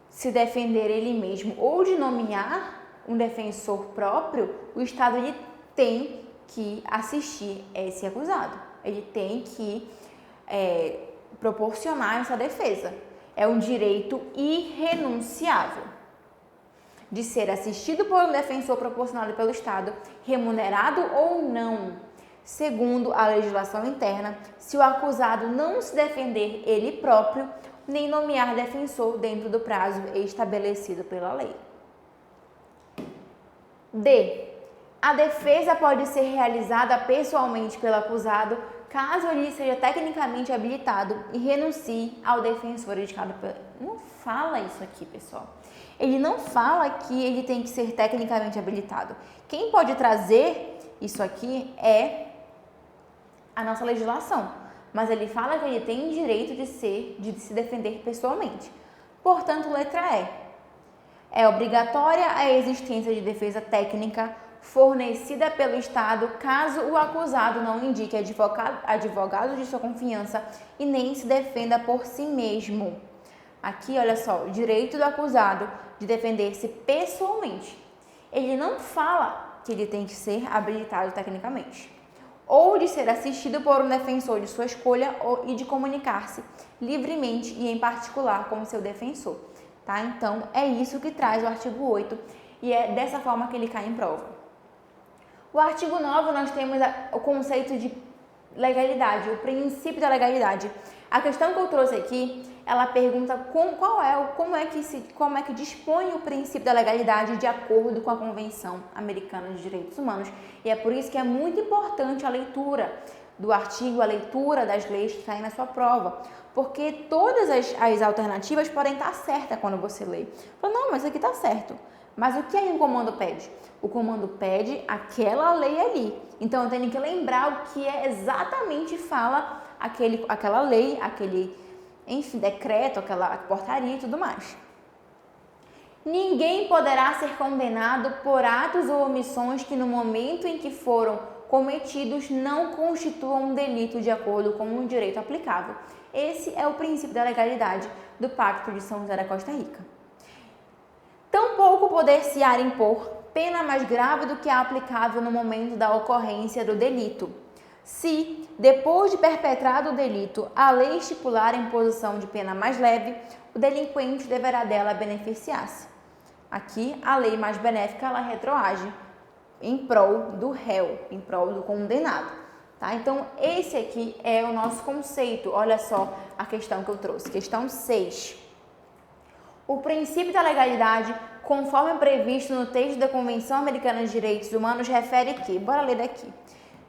se defender ele mesmo ou de nomear um defensor próprio, o Estado ele tem que assistir esse acusado. Ele tem que proporcionar essa defesa. É um direito irrenunciável de ser assistido por um defensor proporcionado pelo Estado, remunerado ou não, segundo a legislação interna, se o acusado não se defender ele próprio, nem nomear defensor dentro do prazo estabelecido pela lei. D. A defesa pode ser realizada pessoalmente pelo acusado, caso ele seja tecnicamente habilitado e renuncie ao defensor indicado pelo... Não fala isso aqui, pessoal. Ele não fala que ele tem que ser tecnicamente habilitado. Quem pode trazer isso aqui é a nossa legislação, mas ele fala que ele tem direito de se defender pessoalmente. Portanto, letra E. É obrigatória a existência de defesa técnica fornecida pelo Estado caso o acusado não indique advogado de sua confiança e nem se defenda por si mesmo. Aqui, olha só, o direito do acusado de defender-se pessoalmente. Ele não fala que ele tem que ser habilitado tecnicamente, ou de ser assistido por um defensor de sua escolha e de comunicar-se livremente e em particular com o seu defensor. Tá? Então, é isso que traz o artigo 8 e é dessa forma que ele cai em prova. O artigo 9, nós temos o conceito de legalidade, o princípio da legalidade. A questão que eu trouxe aqui, ela pergunta como é que dispõe o princípio da legalidade de acordo com a Convenção Americana de Direitos Humanos. E é por isso que é muito importante a leitura do artigo, a leitura das leis que caem na sua prova, porque todas as alternativas podem estar certas quando você lê. Fala, não, mas isso aqui está certo. Mas o que aí o comando pede? O comando pede aquela lei ali. Então, eu tenho que lembrar o que exatamente fala aquela lei, aquele, enfim, decreto, aquela portaria e tudo mais. Ninguém poderá ser condenado por atos ou omissões que no momento em que foram cometidos não constituam um delito de acordo com o direito aplicável. Esse é o princípio da legalidade do Pacto de São José da Costa Rica. Tampouco poder-se-á impor pena mais grave do que a aplicável no momento da ocorrência do delito. Se, depois de perpetrado o delito, a lei estipular a imposição de pena mais leve, o delinquente deverá dela beneficiar-se. Aqui, a lei mais benéfica, ela retroage em prol do réu, em prol do condenado. Tá? Então, esse aqui é o nosso conceito. Olha só a questão que eu trouxe. Questão 6. O princípio da legalidade, conforme previsto no texto da Convenção Americana de Direitos Humanos, refere que, bora ler daqui,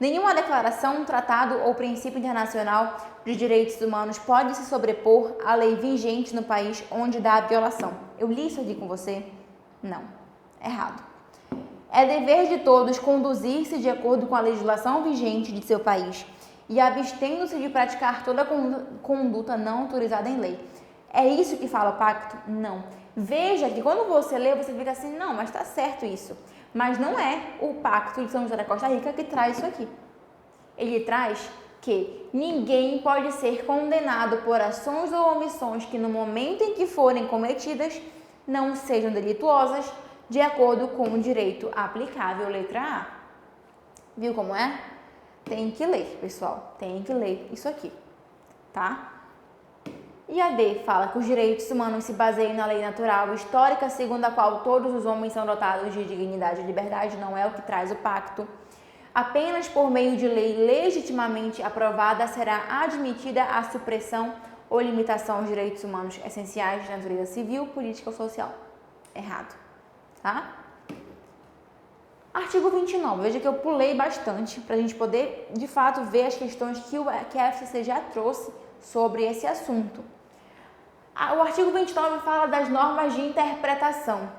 nenhuma declaração, tratado ou princípio internacional de direitos humanos pode se sobrepor à lei vigente no país onde dá a violação. Eu li isso aqui com você? Não. Errado. É dever de todos conduzir-se de acordo com a legislação vigente de seu país e abstendo-se de praticar toda conduta não autorizada em lei. É isso que fala o pacto? Não. Veja que quando você lê, você fica assim, não, mas está certo isso. Mas não é o Pacto de São José da Costa Rica que traz isso aqui. Ele traz que ninguém pode ser condenado por ações ou omissões que no momento em que forem cometidas não sejam delituosas, de acordo com o direito aplicável, letra A. Viu como é? Tem que ler, pessoal. Tem que ler isso aqui, tá? E a D fala que os direitos humanos se baseiam na lei natural histórica, segundo a qual todos os homens são dotados de dignidade e liberdade, não é o que traz o pacto. Apenas por meio de lei legitimamente aprovada será admitida a supressão ou limitação aos direitos humanos essenciais de natureza civil, política ou social. Errado, tá? Artigo 29. Veja que eu pulei bastante para a gente poder, de fato, ver as questões que a FCC já trouxe sobre esse assunto. O artigo 29 fala das normas de interpretação.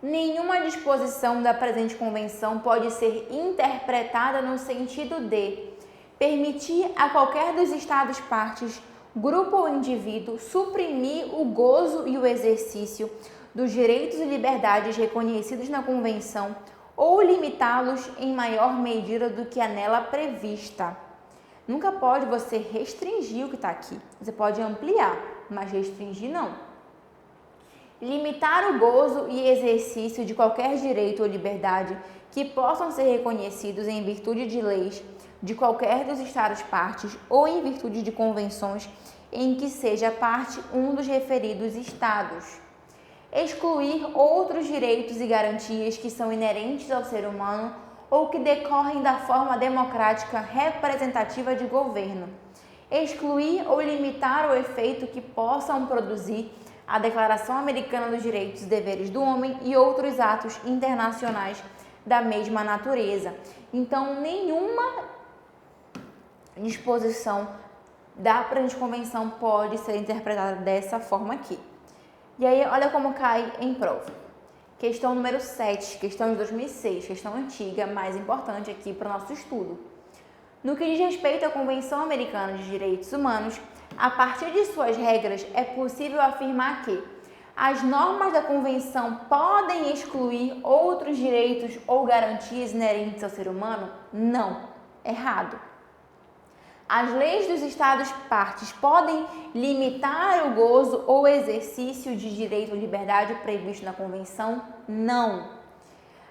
Nenhuma disposição da presente convenção pode ser interpretada no sentido de permitir a qualquer dos estados partes, grupo ou indivíduo, suprimir o gozo e o exercício dos direitos e liberdades reconhecidos na convenção ou limitá-los em maior medida do que a nela prevista. Nunca pode você restringir o que está aqui. Você pode ampliar, mas restringir não. Limitar o gozo e exercício de qualquer direito ou liberdade que possam ser reconhecidos em virtude de leis de qualquer dos estados partes ou em virtude de convenções em que seja parte um dos referidos estados. Excluir outros direitos e garantias que são inerentes ao ser humano ou que decorrem da forma democrática representativa de governo. Excluir ou limitar o efeito que possam produzir a Declaração Americana dos Direitos e Deveres do Homem e outros atos internacionais da mesma natureza. Então, nenhuma disposição da presente convenção pode ser interpretada dessa forma aqui. E aí, olha como cai em prova. Questão número 7, questão de 2006, questão antiga, mais importante aqui para o nosso estudo. No que diz respeito à Convenção Americana de Direitos Humanos, a partir de suas regras, é possível afirmar que as normas da Convenção podem excluir outros direitos ou garantias inerentes ao ser humano? Não. Errado. As leis dos estados partes podem limitar o gozo ou exercício de direito ou liberdade previsto na Convenção? Não.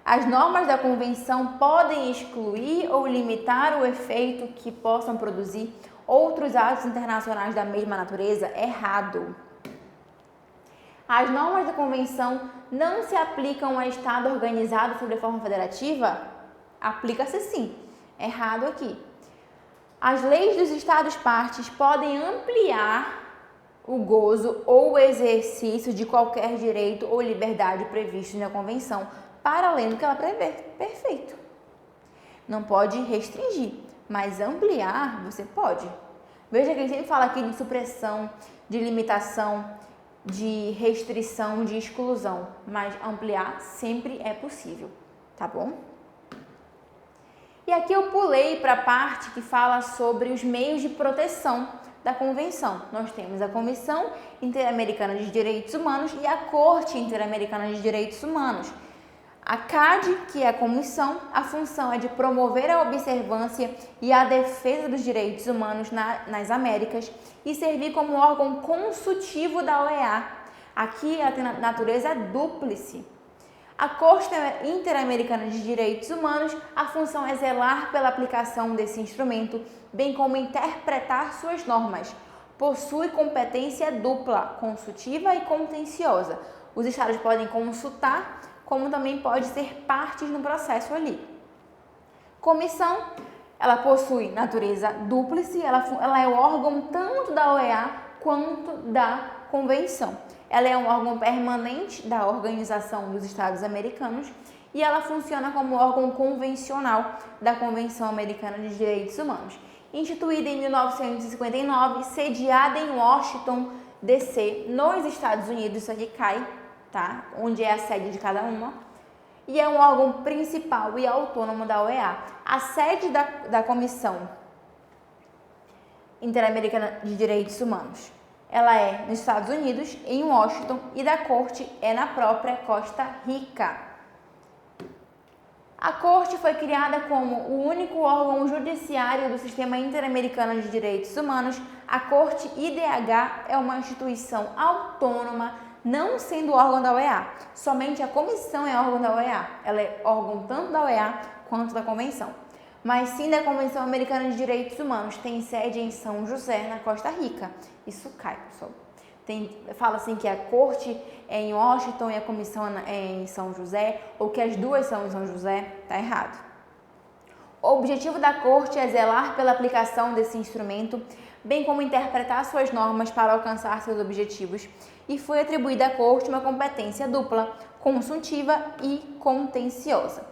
As normas da Convenção podem excluir ou limitar o efeito que possam produzir outros atos internacionais da mesma natureza? Errado. As normas da Convenção não se aplicam a Estado organizado sob a forma federativa? Aplica-se sim. Errado aqui. As leis dos Estados partes podem ampliar o gozo ou o exercício de qualquer direito ou liberdade previsto na Convenção, para além do que ela prevê. Perfeito. Não pode restringir, mas ampliar você pode. Veja que a gente sempre fala aqui de supressão, de limitação, de restrição, de exclusão, mas ampliar sempre é possível, tá bom? E aqui eu pulei para a parte que fala sobre os meios de proteção da Convenção. Nós temos a Comissão Interamericana de Direitos Humanos e a Corte Interamericana de Direitos Humanos. A CAD, que é a comissão, a função é de promover a observância e a defesa dos direitos humanos nas Américas e servir como órgão consultivo da OEA. Aqui a natureza dúplice. A Corte Interamericana de Direitos Humanos, a função é zelar pela aplicação desse instrumento, bem como interpretar suas normas. Possui competência dupla, consultiva e contenciosa. Os estados podem consultar, como também pode ser partes no processo ali. Comissão, ela possui natureza dúplice, ela é o órgão tanto da OEA quanto da Convenção. Ela é um órgão permanente da Organização dos Estados Americanos e ela funciona como órgão convencional da Convenção Americana de Direitos Humanos. Instituída em 1959, sediada em Washington, D.C., nos Estados Unidos, isso aqui cai, tá? Onde é a sede de cada uma, e é um órgão principal e autônomo da OEA. A sede da Comissão Interamericana de Direitos Humanos, ela é nos Estados Unidos, em Washington, e da Corte é na própria Costa Rica. A Corte foi criada como o único órgão judiciário do Sistema Interamericano de Direitos Humanos. A Corte IDH é uma instituição autônoma, não sendo órgão da OEA. Somente a comissão é órgão da OEA. Ela é órgão tanto da OEA quanto da Convenção. Mas sim da Convenção Americana de Direitos Humanos. Tem sede em São José, na Costa Rica. Isso cai, pessoal. Fala assim que a Corte é em Washington e a Comissão é em São José, ou que as duas são em São José. Tá errado. O objetivo da Corte é zelar pela aplicação desse instrumento, bem como interpretar suas normas para alcançar seus objetivos, e foi atribuída à Corte uma competência dupla, consultiva e contenciosa.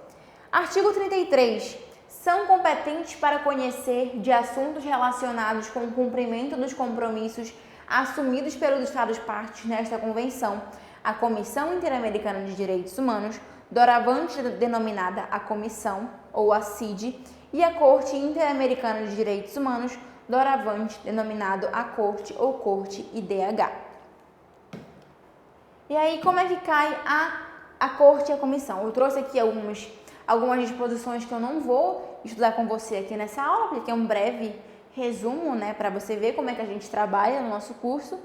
Artigo 33. São competentes para conhecer de assuntos relacionados com o cumprimento dos compromissos assumidos pelos Estados-partes nesta Convenção, a Comissão Interamericana de Direitos Humanos, doravante denominada a Comissão, ou a CID, e a Corte Interamericana de Direitos Humanos, doravante denominado a Corte ou Corte IDH. E aí, como é que cai a Corte e a Comissão? Eu trouxe aqui algumas disposições que eu não vou estudar com você aqui nessa aula, porque é um breve resumo, né, para você ver como é que a gente trabalha no nosso curso.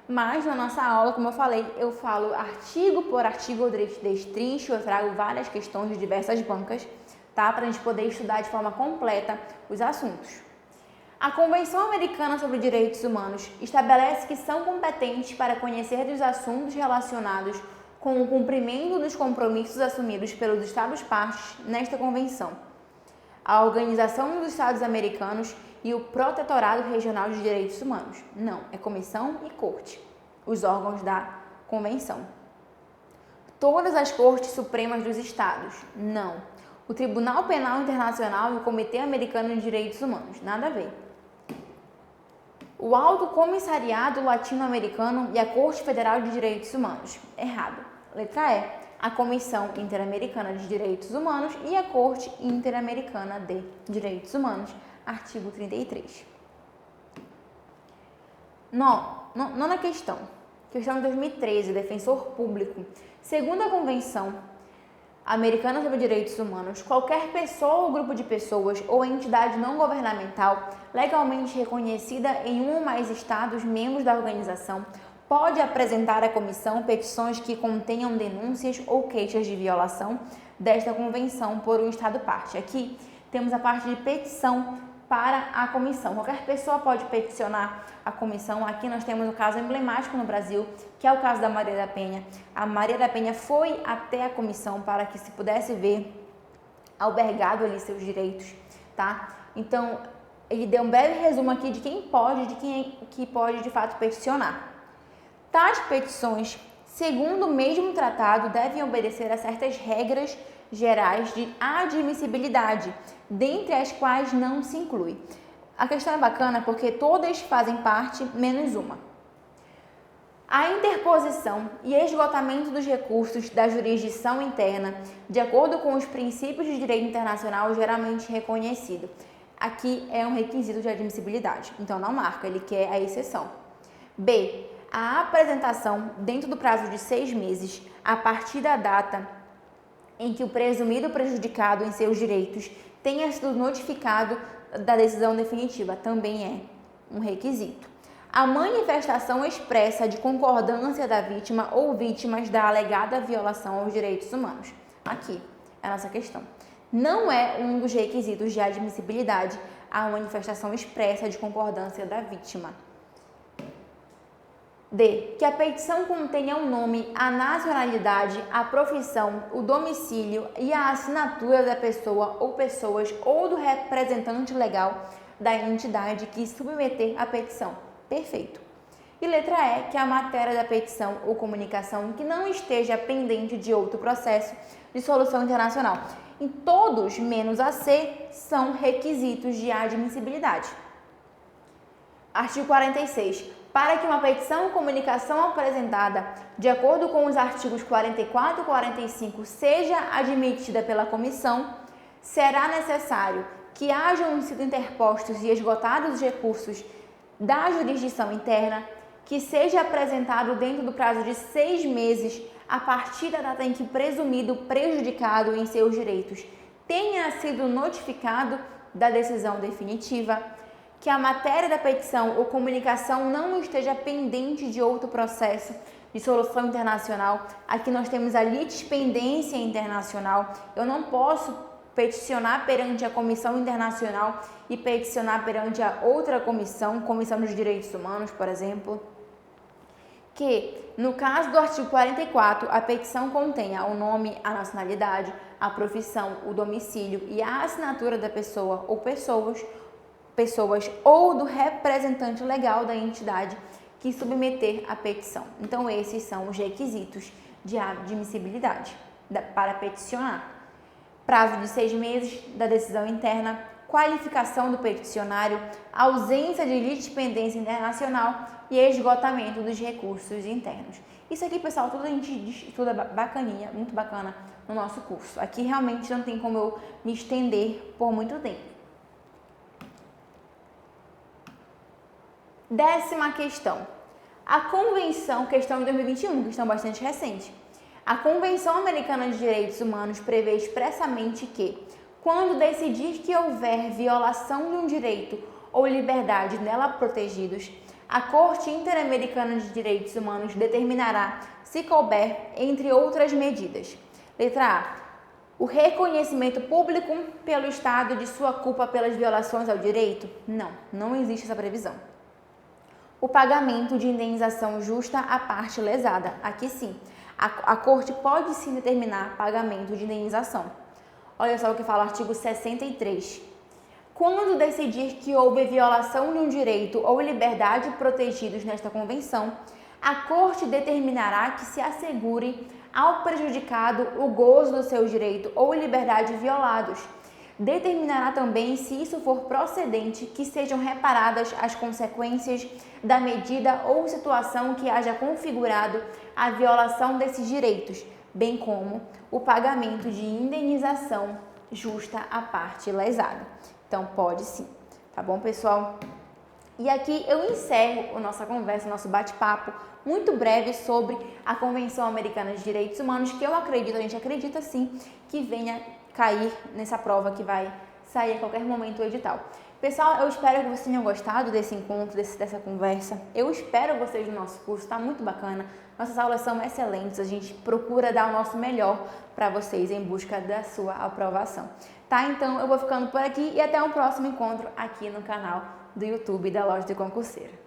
Mas na nossa aula, como eu falei, eu falo artigo por artigo, eu destrincho, eu trago várias questões de diversas bancas, tá, para a gente poder estudar de forma completa os assuntos. A Convenção Americana sobre Direitos Humanos estabelece que são competentes para conhecer dos assuntos relacionados com o cumprimento dos compromissos assumidos pelos Estados-partes nesta Convenção, a Organização dos Estados Americanos e o Protetorado Regional de Direitos Humanos. Não, é Comissão e Corte, os órgãos da Convenção. Todas as Cortes Supremas dos Estados. Não. O Tribunal Penal Internacional e o Comitê Americano de Direitos Humanos. Nada a ver. O Alto Comissariado Latino-Americano e a Corte Federal de Direitos Humanos. Errado. Letra E. A Comissão Interamericana de Direitos Humanos e a Corte Interamericana de Direitos Humanos. Artigo 33. Nona questão. Questão de 2013, Defensor Público. Segundo a Convenção Americana sobre Direitos Humanos, qualquer pessoa ou grupo de pessoas ou entidade não governamental legalmente reconhecida em um ou mais estados membros da organização pode apresentar à comissão petições que contenham denúncias ou queixas de violação desta convenção por um estado-parte. Aqui temos a parte de petição para a comissão. Qualquer pessoa pode peticionar a comissão. Aqui nós temos um caso emblemático no Brasil, que é o caso da Maria da Penha. A Maria da Penha foi até a comissão para que se pudesse ver albergado ali seus direitos, tá? Então, ele deu um breve resumo aqui de quem pode, de quem que pode de fato peticionar. Tais petições, segundo o mesmo tratado, devem obedecer a certas regras gerais de admissibilidade, dentre as quais não se inclui. A questão é bacana porque todas fazem parte, menos uma. A interposição e esgotamento dos recursos da jurisdição interna, de acordo com os princípios de direito internacional geralmente reconhecido. Aqui é um requisito de admissibilidade, então não marca, ele quer a exceção. B. A apresentação, dentro do prazo de 6 meses, a partir da data em que o presumido prejudicado em seus direitos tenha sido notificado da decisão definitiva, também é um requisito. A manifestação expressa de concordância da vítima ou vítimas da alegada violação aos direitos humanos. Aqui é a nossa questão. Não é um dos requisitos de admissibilidade a manifestação expressa de concordância da vítima. D. Que a petição contenha o nome, a nacionalidade, a profissão, o domicílio e a assinatura da pessoa ou pessoas ou do representante legal da entidade que submeter a petição. Perfeito. E letra E. Que a matéria da petição ou comunicação que não esteja pendente de outro processo de solução internacional. Em todos, menos a C, são requisitos de admissibilidade. Artigo 46. Para que uma petição ou comunicação apresentada de acordo com os artigos 44 e 45 seja admitida pela comissão, será necessário que hajam sido interpostos e esgotados os recursos da jurisdição interna, que seja apresentado dentro do prazo de 6 meses a partir da data em que o presumido prejudicado em seus direitos tenha sido notificado da decisão definitiva, que a matéria da petição ou comunicação não esteja pendente de outro processo de solução internacional. Aqui nós temos a litispendência internacional. Eu não posso peticionar perante a Comissão Internacional e peticionar perante a outra comissão, Comissão dos Direitos Humanos, por exemplo. Que, no caso do artigo 44, a petição contenha o nome, a nacionalidade, a profissão, o domicílio e a assinatura da pessoa ou pessoas ou do representante legal da entidade que submeter a petição. Então, esses são os requisitos de admissibilidade para peticionar. Prazo de 6 meses da decisão interna, qualificação do peticionário, ausência de litispendência internacional e esgotamento dos recursos internos. Isso aqui, pessoal, tudo a gente estuda bacaninha, muito bacana no nosso curso. Aqui realmente não tem como eu me estender por muito tempo. 10ª questão. A Convenção, questão de 2021, questão bastante recente. A Convenção Americana de Direitos Humanos prevê expressamente que, quando decidir que houver violação de um direito ou liberdade nela protegidos, a Corte Interamericana de Direitos Humanos determinará, se couber, entre outras medidas. Letra A. O reconhecimento público pelo Estado de sua culpa pelas violações ao direito? Não existe essa previsão. O pagamento de indenização justa à parte lesada. Aqui sim. A Corte pode sim determinar pagamento de indenização. Olha só o que fala o artigo 63. Quando decidir que houve violação de um direito ou liberdade protegidos nesta Convenção, a Corte determinará que se assegure ao prejudicado o gozo do seu direito ou liberdade violados. Determinará também, se isso for procedente, que sejam reparadas as consequências da medida ou situação que haja configurado a violação desses direitos, bem como o pagamento de indenização justa à parte lesada. Então, pode sim. Tá bom, pessoal? E aqui eu encerro a nossa conversa, nosso bate-papo muito breve sobre a Convenção Americana de Direitos Humanos, que eu acredito, a gente acredita sim, que venha cair nessa prova que vai sair a qualquer momento o edital. Pessoal, eu espero que vocês tenham gostado desse encontro, dessa conversa. Eu espero vocês no nosso curso, tá muito bacana. Nossas aulas são excelentes, a gente procura dar o nosso melhor para vocês em busca da sua aprovação. Tá? Então, eu vou ficando por aqui e até um próximo encontro aqui no canal do YouTube da Loja do Concurseiro.